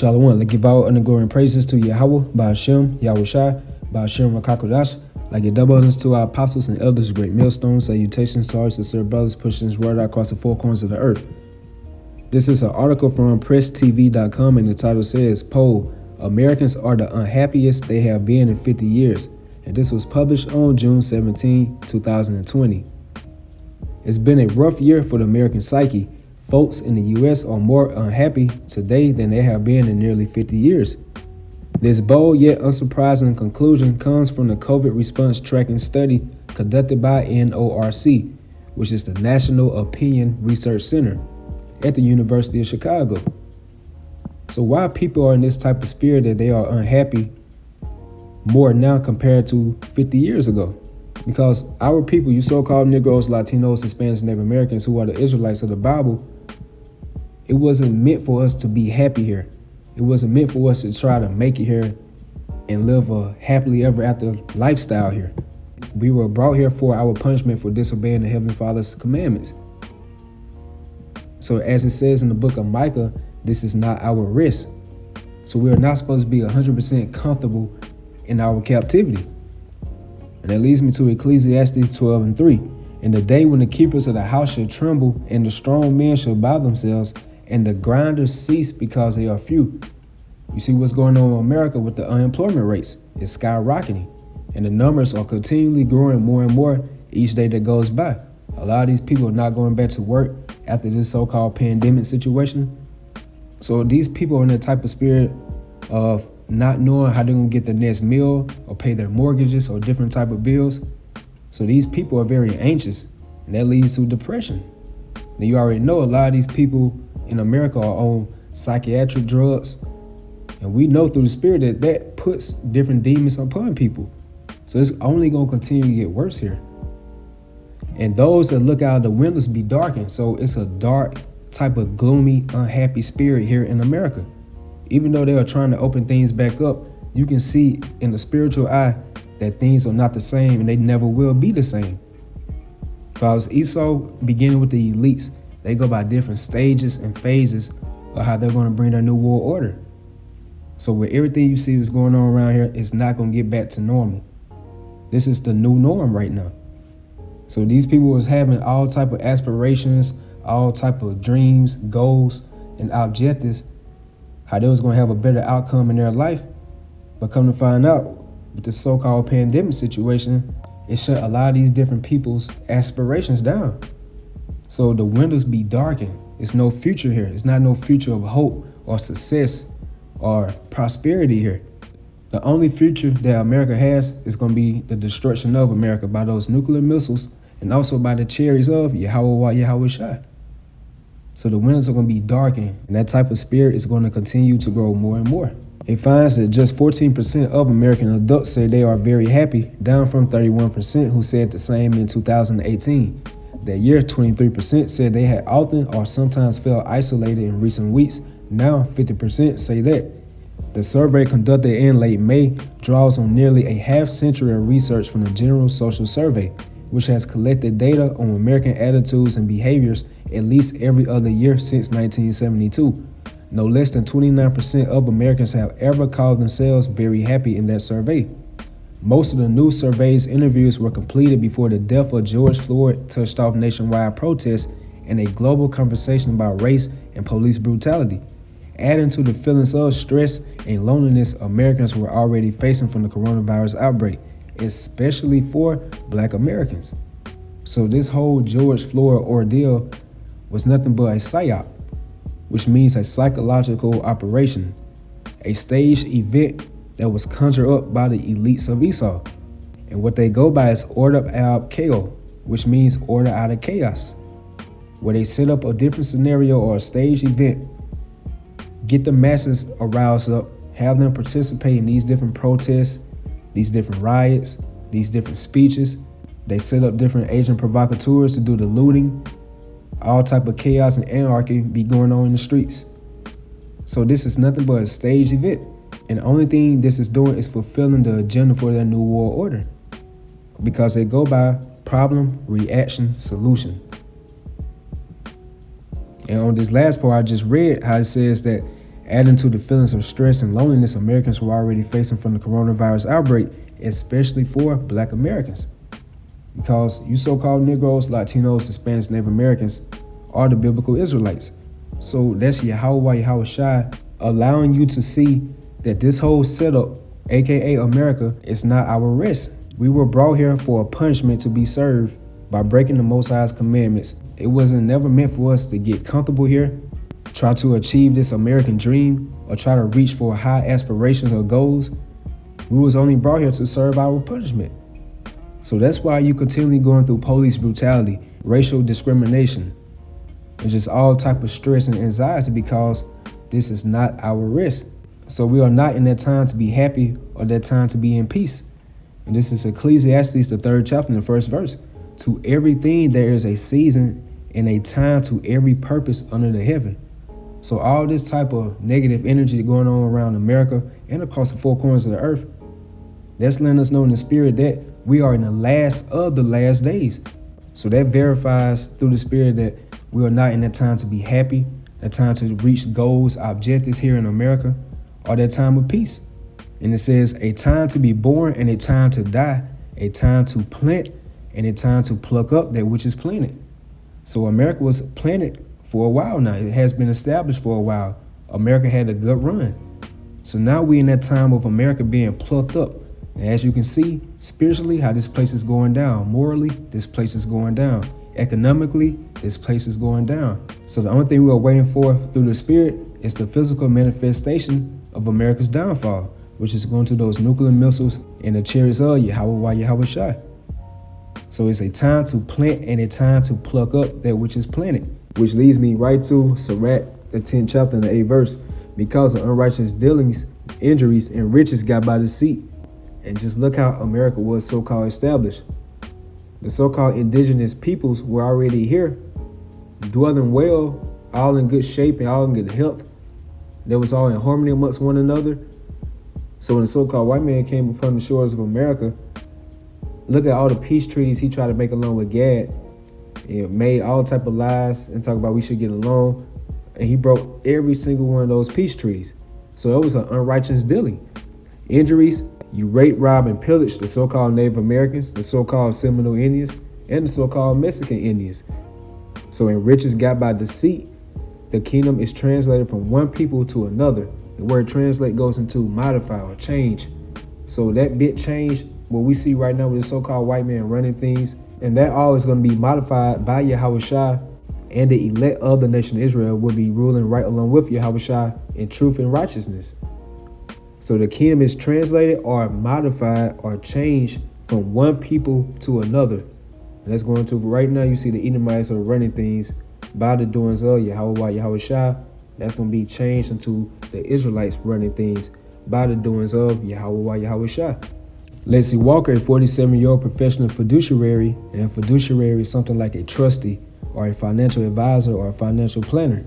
Shalom. Let's give all honor, glory, and praises to Yahweh, Ba'ashem, Yahushai, Ba'ashem, Rakakodash. Like your double honors to our apostles and elders, great millstones, salutations to our sincere brothers pushing this word out across the four corners of the earth. This is an article from PressTV.com, and the title says, Poll, Americans are the unhappiest they have been in 50 years. And this was published on June 17, 2020. It's been a rough year for the American psyche. Folks in the U.S. are more unhappy today than they have been in nearly 50 years. This bold yet unsurprising conclusion comes from the COVID response tracking study conducted by NORC, which is the National Opinion Research Center at the University of Chicago. So why people are in this type of spirit that they are unhappy more now compared to 50 years ago? Because our people, you so-called Negroes, Latinos, Hispanics, Native Americans, who are the Israelites of the Bible, it wasn't meant for us to be happy here. It wasn't meant for us to try to make it here and live a happily ever after lifestyle here. We were brought here for our punishment for disobeying the Heavenly Father's commandments. So as it says in the book of Micah, this is not our rest. So we are not supposed to be 100% comfortable in our captivity. And that leads me to Ecclesiastes 12:3. In the day when the keepers of the house shall tremble, and the strong men shall bow themselves, and the grinders cease because they are few. You see what's going on in America with the unemployment rates. It's skyrocketing, and the numbers are continually growing more and more each day that goes by. A lot of these people are not going back to work after this so-called pandemic situation. So these people are in the type of spirit of not knowing how they're going to get their next meal or pay their mortgages or different type of bills. So these people are very anxious, and that leads to depression. Now you already know a lot of these people in America are on psychiatric drugs, and we know through the spirit that puts different demons upon people. So it's only going to continue to get worse here. And those that look out the windows be darkened. So it's a dark type of gloomy, unhappy spirit here in America. Even though they are trying to open things back up, you can see in the spiritual eye that things are not the same, and they never will be the same. Because Esau, beginning with the elites, they go by different stages and phases of how they're going to bring their new world order. So with everything you see that's going on around here, it's not going to get back to normal. This is the new norm right now. So these people was having all type of aspirations, all type of dreams, goals, and objectives, how they was going to have a better outcome in their life. But come to find out, with the so-called pandemic situation, it shut a lot of these different people's aspirations down. So the windows be darkened. It's no future here. It's not no future of hope or success or prosperity here. The only future that America has is going to be the destruction of America by those nuclear missiles and also by the chariots of Yahushai. So the windows are going to be darkened, and that type of spirit is going to continue to grow more and more. It finds that just 14% of American adults say they are very happy, down from 31% who said the same in 2018. That year, 23% said they had often or sometimes felt isolated in recent weeks. Now, 50% say that. The survey conducted in late May draws on nearly a half century of research from the General Social Survey, which has collected data on American attitudes and behaviors at least every other year since 1972. No less than 29% of Americans have ever called themselves very happy in that survey. Most of the new survey's interviews were completed before the death of George Floyd touched off nationwide protests and a global conversation about race and police brutality. Adding to the feelings of stress and loneliness Americans were already facing from the coronavirus outbreak, especially for Black Americans. So this whole George Floyd ordeal was nothing but a psyop, which means a psychological operation, a staged event that was conjured up by the elites of Esau. And what they go by is order ab chaos, which means order out of chaos, where they set up a different scenario or a staged event, get the masses aroused up, have them participate in these different protests, these different riots, these different speeches. They set up different agent provocateurs to do the looting. All type of chaos and anarchy be going on in the streets. So this is nothing but a staged event. And the only thing this is doing is fulfilling the agenda for their new world order. Because they go by problem, reaction, solution. And on this last part I just read how it says that Adding to the feelings of stress and loneliness Americans were already facing from the coronavirus outbreak, especially for Black Americans. Because you so-called Negroes, Latinos, Hispanics, Native Americans are the biblical Israelites. So that's Yahweh Shai allowing you to see that this whole setup, aka America, is not our rest. We were brought here for a punishment to be served by breaking the Most High's commandments. It wasn't never meant for us to get comfortable here, try to achieve this American dream, or try to reach for high aspirations or goals. We was only brought here to serve our punishment. So that's why you continually going through police brutality, racial discrimination, and just all type of stress and anxiety, because this is not our rest. So we are not in that time to be happy or that time to be in peace. And this is Ecclesiastes, the 3rd chapter, the 1st verse. To everything there is a season and a time to every purpose under the heaven. So all this type of negative energy going on around America and across the four corners of the earth, that's letting us know in the spirit that we are in the last of the last days. So that verifies through the spirit that we are not in that time to be happy, that time to reach goals, objectives here in America, or that time of peace. And it says a time to be born and a time to die, a time to plant and a time to pluck up that which is planted. So America was planted for a while now. It has been established for a while. America had a good run. So now we in that time of America being plucked up. And as you can see, spiritually, how this place is going down. Morally, this place is going down. Economically, this place is going down. So the only thing we are waiting for through the spirit is the physical manifestation of America's downfall, which is going to those nuclear missiles and the chariots of Yahweh Shai. So it's a time to plant and a time to pluck up that which is planted, which leads me right to Sirach, the 10th chapter and the 8th verse. Because of unrighteous dealings, injuries, and riches got by deceit. And just look how America was so-called established. The so-called indigenous peoples were already here, dwelling well, all in good shape and all in good health. They was all in harmony amongst one another. So when the so-called white man came upon the shores of America, look at all the peace treaties he tried to make along with Gad. He made all type of lies and talk about we should get along. And he broke every single one of those peace treaties. So it was an unrighteous dealing. Injuries, you rape, rob, and pillage the so-called Native Americans, the so-called Seminole Indians, and the so-called Mexican Indians. So in riches got by deceit, the kingdom is translated from one people to another. The word translate goes into modify or change. So that bit change, what we see right now with the so-called white man running things, and that all is going to be modified by Yahweh Shai, and the elect of the nation of Israel will be ruling right along with Yahweh Shai in truth and righteousness. So the kingdom is translated or modified or changed from one people to another. And that's going to, right now you see the Edomites are running things by the doings of Yahweh Shai. That's going to be changed into the Israelites running things by the doings of Yahweh Shai. Leslie Walker, a 47-year-old professional fiduciary, and fiduciary is something like a trustee or a financial advisor or a financial planner,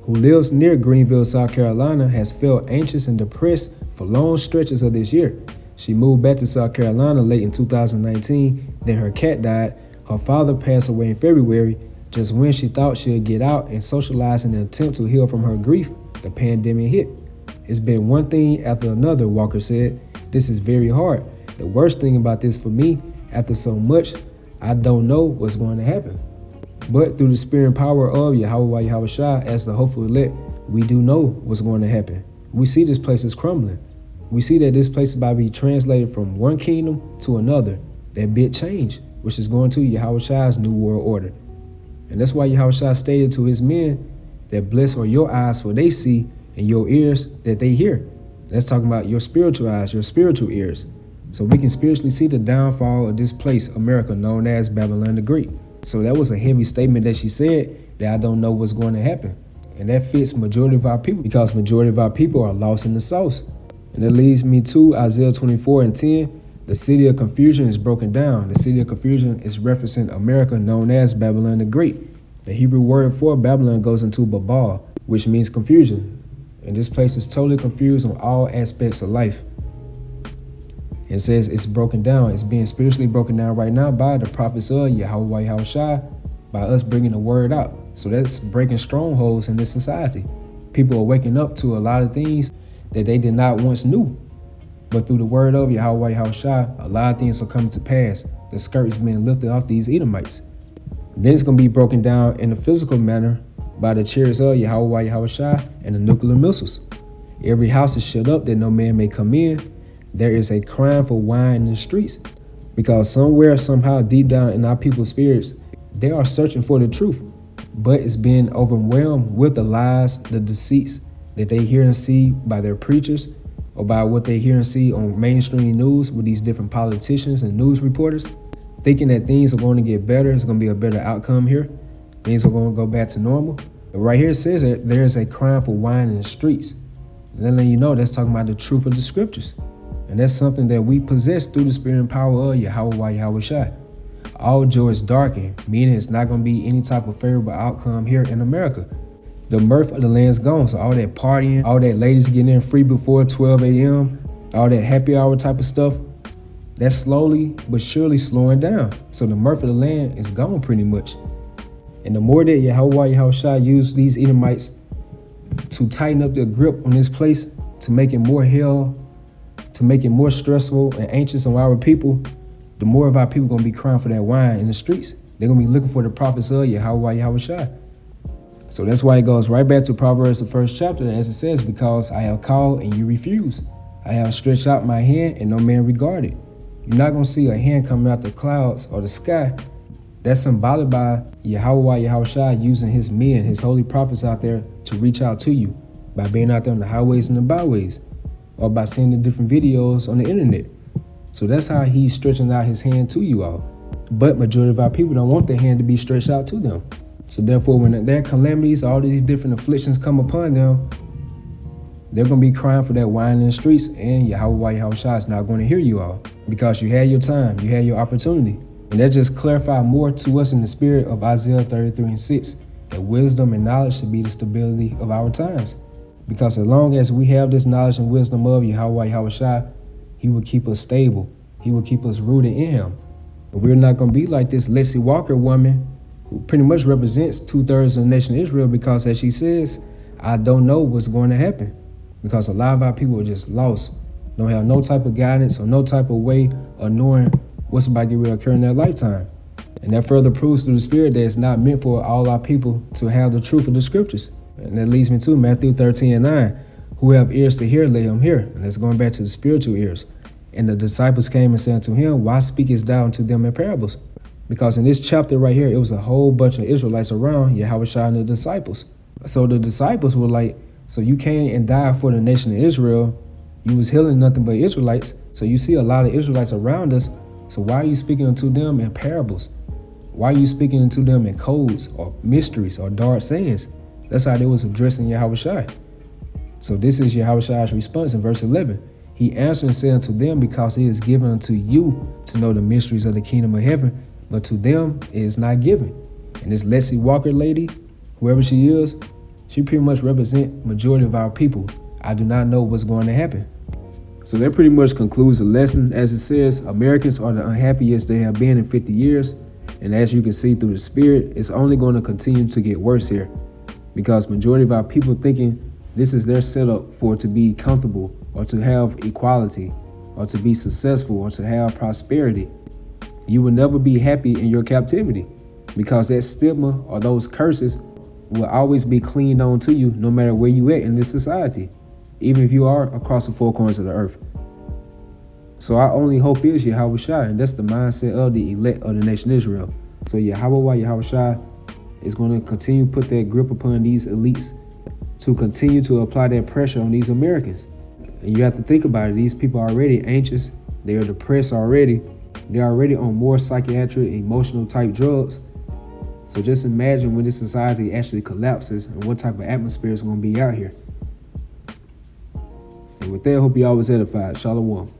who lives near Greenville, South Carolina, has felt anxious and depressed for long stretches of this year. She moved back to South Carolina late in 2019, then her cat died. Her father passed away in February. Just when she thought she'd get out and socialize in an attempt to heal from her grief, the pandemic hit. It's been one thing after another, Walker said. This is very hard. The worst thing about this for me, after so much, I don't know what's going to happen. But through the spirit and power of Yahweh Shai, as the hopeful elect, we do know what's going to happen. We see this place is crumbling. We see that this place is about to be translated from one kingdom to another. That bit change, which is going to Yahweh Shai's new world order. And that's why Yahweh Shai stated to his men that blessed are your eyes for they see and your ears that they hear. That's talking about your spiritual eyes, your spiritual ears. So we can spiritually see the downfall of this place, America, known as Babylon the Great. So that was a heavy statement that she said, that I don't know what's going to happen. And that fits majority of our people, because majority of our people are lost in the sauce. And that leads me to Isaiah 24:10. The city of confusion is broken down. The city of confusion is referencing America, known as Babylon the Great. The Hebrew word for Babylon goes into Babal, which means confusion. And this place is totally confused on all aspects of life. It says it's broken down. It's being spiritually broken down right now by the prophets of Yahweh Shai, by us bringing the word out. So that's breaking strongholds in this society. People are waking up to a lot of things that they did not once knew. But through the word of Yahweh Yahushua, a lot of things are coming to pass. The skirt is being lifted off these Edomites. Then it's going to be broken down in a physical manner by the chariots of Yahweh Yahushua and the nuclear missiles. Every house is shut up that no man may come in. There is a crying for wine in the streets, because somewhere, somehow, deep down in our people's spirits, they are searching for the truth, but it's being overwhelmed with the lies, the deceits that they hear and see by their preachers, or by what they hear and see on mainstream news with these different politicians and news reporters, thinking that things are going to get better. It's going to be a better outcome here. Things are going to go back to normal. But right here it says that there is a crying for wine in the streets. And then letting you know that's talking about the truth of the scriptures. And that's something that we possess through the spirit and power of Yahweh Yahushua. All joy is darkened, meaning it's not going to be any type of favorable outcome here in America. The mirth of the land's gone. So all that partying, all that ladies getting in free before 12 a.m., all that happy hour type of stuff, that's slowly but surely slowing down. So the mirth of the land is gone pretty much. And the more that Yahweh Yahushua used these Edomites to tighten up their grip on this place, to make it more hell, to make it more stressful and anxious on our people, the more of our people going to be crying for that wine in the streets. They're going to be looking for the prophets of Yahweh Yahushua. So that's why it goes right back to Proverbs, the 1st chapter, as it says, because I have called and you refuse. I have stretched out my hand and no man regarded. You're not going to see a hand coming out the clouds or the sky. That's symbolic by Yahweh Yahushua using his men, his holy prophets out there to reach out to you by being out there on the highways and the byways, or by seeing the different videos on the internet. So that's how he's stretching out his hand to you all. But majority of our people don't want their hand to be stretched out to them. So therefore, when their calamities, all these different afflictions come upon them, they're going to be crying for that wine in the streets, and Yahweh Yahushua is not going to hear you all, because you had your time, you had your opportunity. And that just clarified more to us in the spirit of Isaiah 33:6, that wisdom and knowledge should be the stability of our times. Because as long as we have this knowledge and wisdom of Yahweh Yahushua, he will keep us stable. He will keep us rooted in him. But we're not going to be like this Leslie Walker woman, who pretty much represents 2/3 of the nation of Israel, because as she says, I don't know what's going to happen. Because a lot of our people are just lost, don't have no type of guidance or no type of way of knowing what's about to get ready to occur in their lifetime. And that further proves through the spirit that it's not meant for all our people to have the truth of the scriptures. And that leads me to Matthew 13:9. Who have ears to hear, let him hear. And that's going back to the spiritual ears. And the disciples came and said unto him, why speakest thou unto them in parables? Because in this chapter right here, it was a whole bunch of Israelites around Yahushua and the disciples. So the disciples were like, so you came and died for the nation of Israel. You was healing nothing but Israelites. So you see a lot of Israelites around us. So why are you speaking unto them in parables? Why are you speaking unto them in codes or mysteries or dark sayings? That's how they was addressing Yahushua. So this is Yahushua's response in verse 11. He answered and said unto them, because it is given unto you to know the mysteries of the kingdom of heaven, but to them it is not given. And this Leslie Walker lady, whoever she is, she pretty much represents majority of our people. I do not know what's going to happen. So that pretty much concludes the lesson. As it says, Americans are the unhappiest they have been in 50 years. And as you can see through the spirit, it's only going to continue to get worse here, because majority of our people thinking this is their setup for to be comfortable or to have equality or to be successful or to have prosperity. You will never be happy in your captivity, because that stigma or those curses will always be cleaned on to you no matter where you at in this society, even if you are across the four corners of the earth. So our only hope is Yahushua, and that's the mindset of the elect of the nation of Israel. So Yahushua is going to continue to put that grip upon these elites to continue to apply that pressure on these Americans. And you have to think about it. These people are already anxious. They are depressed already. They're already on more psychiatric, emotional type drugs. So just imagine when this society actually collapses and what type of atmosphere is going to be out here. And with that, I hope you all was edified. Shalom.